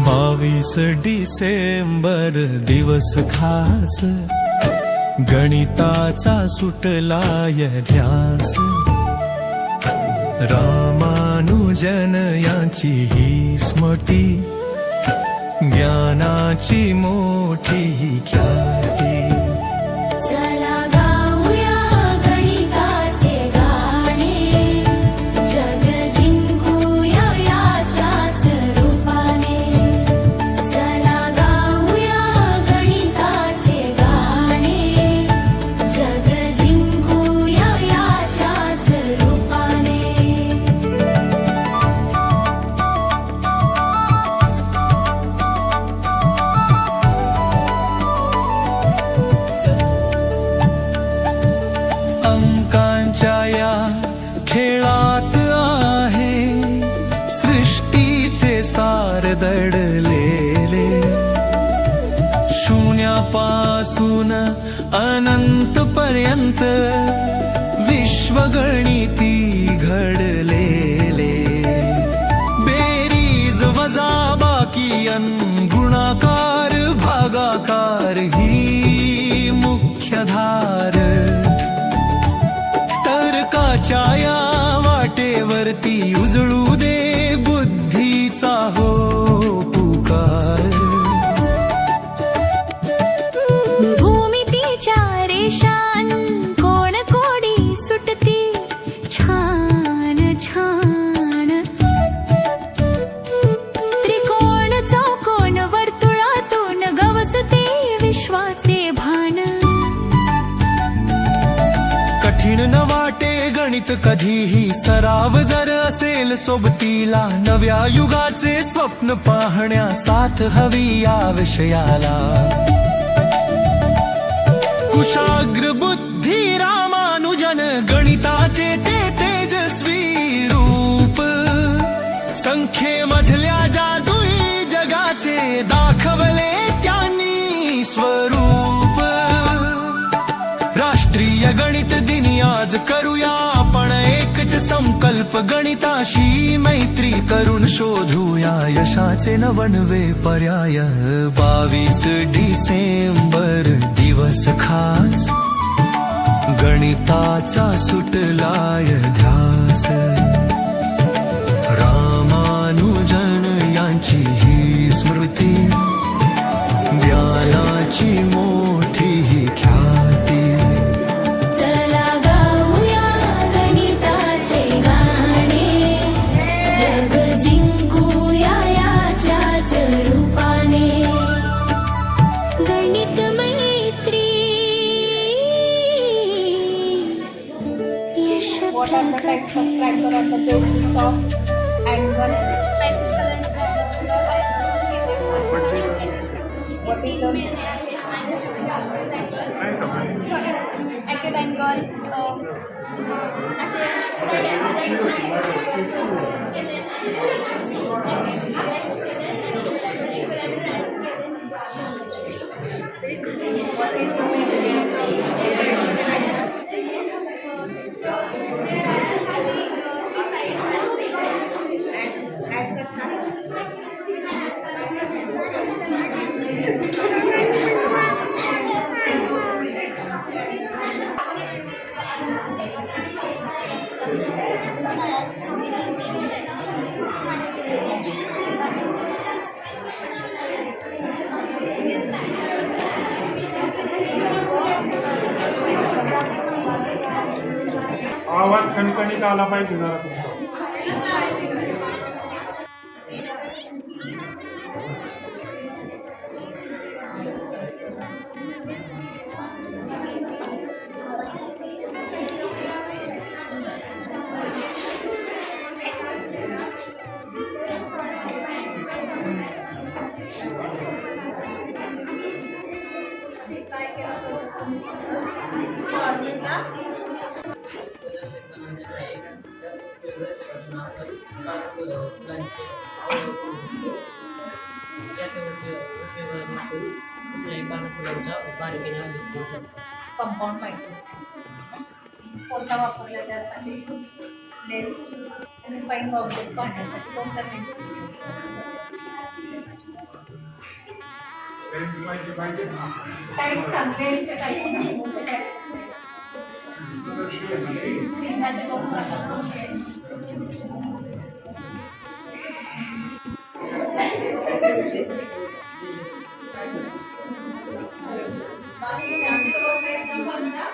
22 डिसेंबर दिवस खास, गणिताचा सुटलाय ध्यास. रामानुजन यांची ही स्मृती, ज्ञानाची मोठी ख्याती. अंकांच्या या खेळात आहे सृष्टीचे सार दडलेले. शून्यापासून अनंत पर्यंत विश्वगणिती घडलेले. बेरीज वजाबाकी अन गुणाकार भागाकार ही मुख्य धार. तर्काच्या वाटेवरती उजळू दे बुद्धीचा हो पुकार. भूमितीच्या रेषां कोण कोडी सुटती छान छान. त्रिकोण चौकोन वर्तुळातून गवसते विश्वाचे भान. कठीण न वाटे गणित कधीही, सराव जर असेल सोबतीला. नव्या युगाचे स्वप्न पाहण्या साथ हवी या विषयाला. कुशाग्र बुद्धी रामानुजन, गणिताचे ते तेजस्वी रूप. संख्येमधल्या जादुई जगाचे दाखवले त्यांनी स्वरूप. राष्ट्रीय गणित दिनी आज करूया आपण एकच संकल्प. गणिताशी मैत्री करून शोधूया यशाचे नवनवे पर्याय. 22 डिसेंबर दिवस खास, गणिताचा सुटलाय ध्यास. रामानुजन यांची ही स्मृती, ज्ञानाची मोठी ही ख्याती. What are the types of tractor on the base stop and one bicycle what is the acute angle आवाज खणखणीत आला पाहिजे जरा. कंपाऊंड माहिती कोणता वापरला त्यासाठी लेन्स आणि फाईन ऑब्जेक्ट पाहण्यासाठी कोणता लेन्स टाईट सांग, लेन्सचे टाईट सांग, मोठे टाईट सांग. लिंगाचे दोन प्रकार कोणते आहेत? बाकीचे आमचे रोड एकदम बंद ना.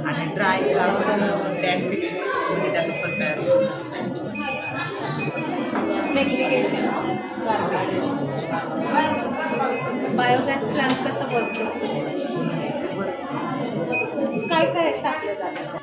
आणि ड्राय टॅन फिटिंग म्हणजे त्याचं पण तयार सेग्रिगेशन बायोगॅस प्लांट कसं बनतो, काय काय टाकलं जातं?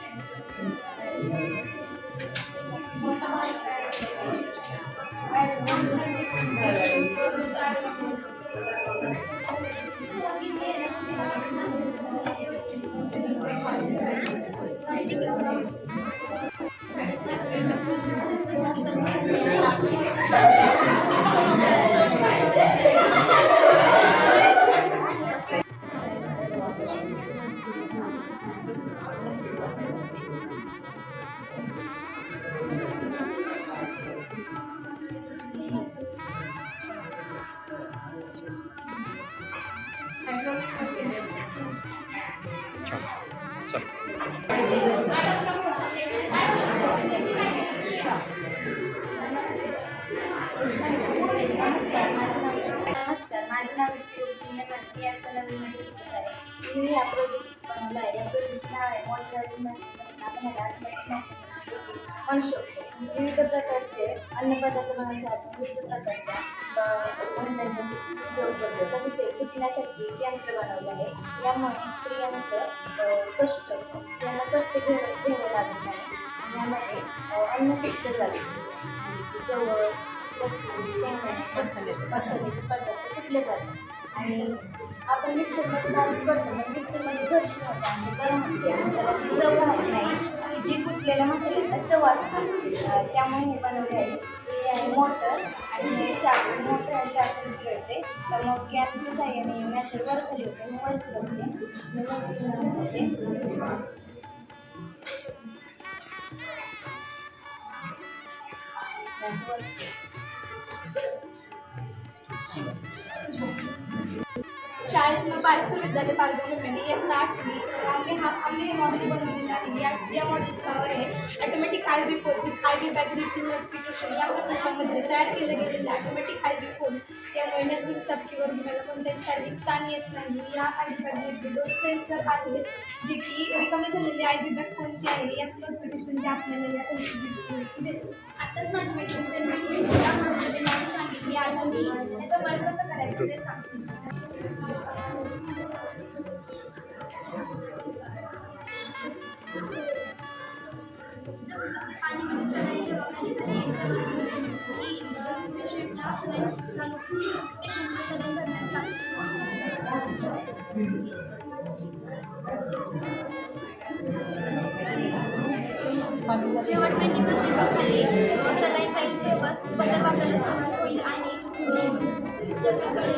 नमस्कार, माझं नाव मी आता नवीनमध्ये शिकत आहे. मी या प्रोजेक्ट बनवला आहे. या प्रोजेक्टचं नाव आहे मॉडर्नायझिंग मशीन. आपण ह्याला मशीन देखील म्हणू शकतो. विविध प्रकारचे अन्नपदार्थ बनवण्यासाठी आपण विविध प्रकारच्या त्यांचा उपयोग करतो. तसेच हे फुटण्यासाठी यंत्र बनवलं आहे. यामुळे स्त्रियांना कष्ट घ्यावं लागत नाही. यामध्ये अन्न पिकलं जाते. जवळ लसूण, शेंगदाणे, मसाल्याचे पदार्थ कुटले जातात आणि आपण मिक्सरमध्ये बारीक करतो. पण मिक्सरमध्ये घर्षण होतं आणि ते गरम होते. त्यामुळे त्याला ती चव राहत नाही की जी कुटलेल्या मसाल्याला चव असते. त्यामुळे हे बनवले आहे. हे आहे मोटर आणि हे शार्प मोटर शार्प फिरते. तर मग गॅसच्या साह्याने मॅशर वर खाली होते. मी वर फिरवते, मी होते. शाळेत बारेश्वर विद्यालय पारदर्शकपणे इयत्ता 8वी आम्ही हे मॉडेल बनवलेलं आहे. या मॉडेलचं नाव आहे automatic IB phone with IB bag refill notification. या प्रकल्पामध्ये तयार केलं गेलेलं ऑटोमॅटिक आयबी फोन त्यामुळे नर्सिंग स्टाफ किंवा रुग्णाला कोणत्याही शारीरिक ताण येत नाही. या आयबी बॅगमध्ये 2 सेन्सर आहेत जे की रिकामी झालेली आयबी बॅग कोणती आहे याचं नोटिफिकेशन ते आपल्याला या एलसीडी आताच माझी मैत्रिणी सांगितली. आता मी त्याचा बल्ब कसं करायचं ते सांगते. पाणी जेव्हा 20% खाली सलाईन जाईल तेव्हा बदल वापरायला सुरुवात होईल आणि सिस्टरकडे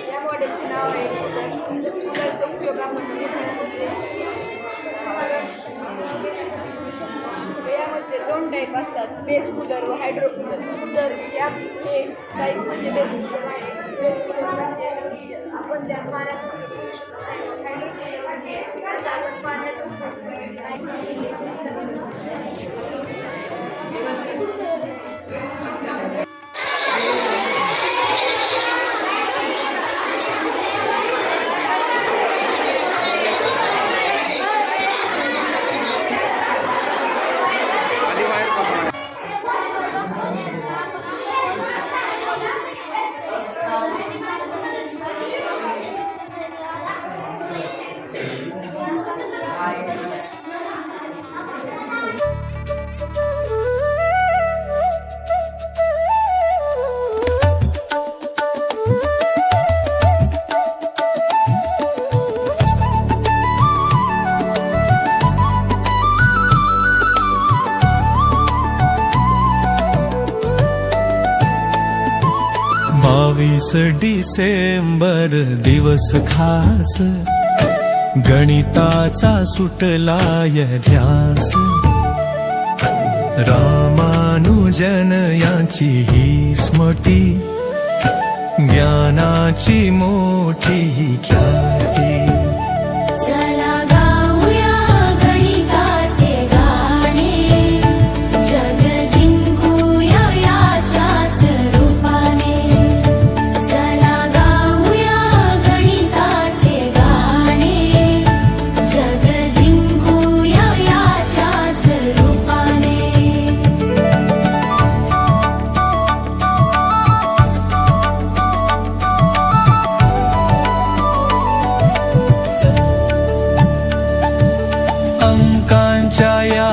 या मॉडेलचे नाव आहे कूलरचा उपयोग आपण यामध्ये 2 टाईप असतात, बेस कूलर व हायड्रो कूलर. तर याचे टाईप म्हणजे बेस कूलर आहे. बेस कूलर म्हणजे आपण त्या पाण्याचा उपयोग करू शकतो नाही. हायड्रो कूलर म्हणजे आपण पाण्याचा उपयोग डिसेंबर दिवस खास, गणिताचा सुटलाय ध्यास. रामानुजन यांची ही स्मृती, ज्ञानाची मोठी ख्याती. चला गाऊया गणिताचे गाणे, जग जिंकूया याच्याच रूपाने. चला गाऊया गणिताचे गाणे, जग जिंकूया याच्याच रूपाने. अंकांच्या या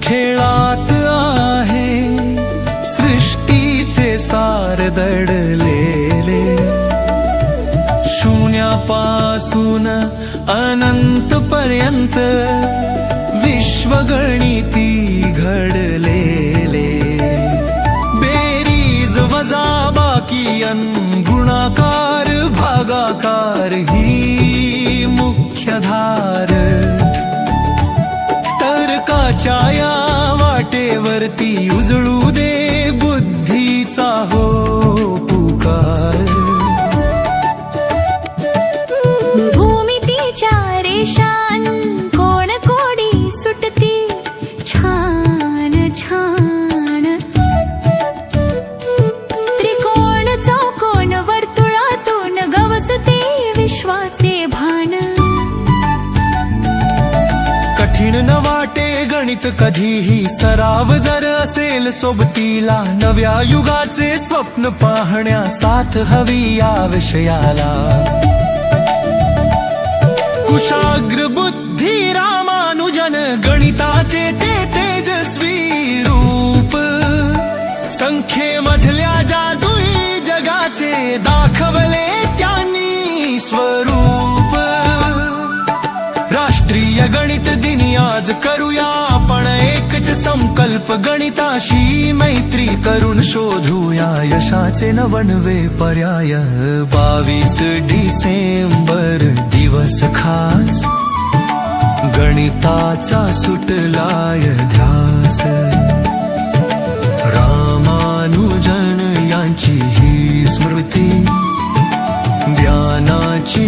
खेळात आहे सृष्टीचे सार दडलेले. शून्यापासून अनंत पर्यंत विश्वगणिती घडलेले. बेरीज वजाबाकी अन गुणाकार भागाकार ही मुख्य धार. तर्काच्या या वाटेवरती उजळू दे बुद्धीचा हो पुकार. भूमितीच्या रेषां कोण कोडी सुटती, छान छान. त्रिकोण चौकोन वर्तुळातून गवसते विश्वाचे भान. कठीण न वाटे गणित कधीही, सराव जर असेल सोबतीला. नव्या युगाचे स्वप्न पाहण्या साथ हवी या विषयाला. कुशाग्र बुद्धी रामानुजन, गणिताचे ते तेजस्वी रूप. संख्येमधल्या जादुई जगाचे दाखवले त्यांनी स्वरूप. राष्ट्रीय गणित दिनी आज करूया आपण एकच संकल्प. गणिताशी मैत्री करून शोधूया यशाचे नवनवे पर्याय. 22 डिसेंबर दिवस खास, गणिताचा सुटलाय ध्यास. रामानुजन यांची ही स्मृती, ज्ञानाची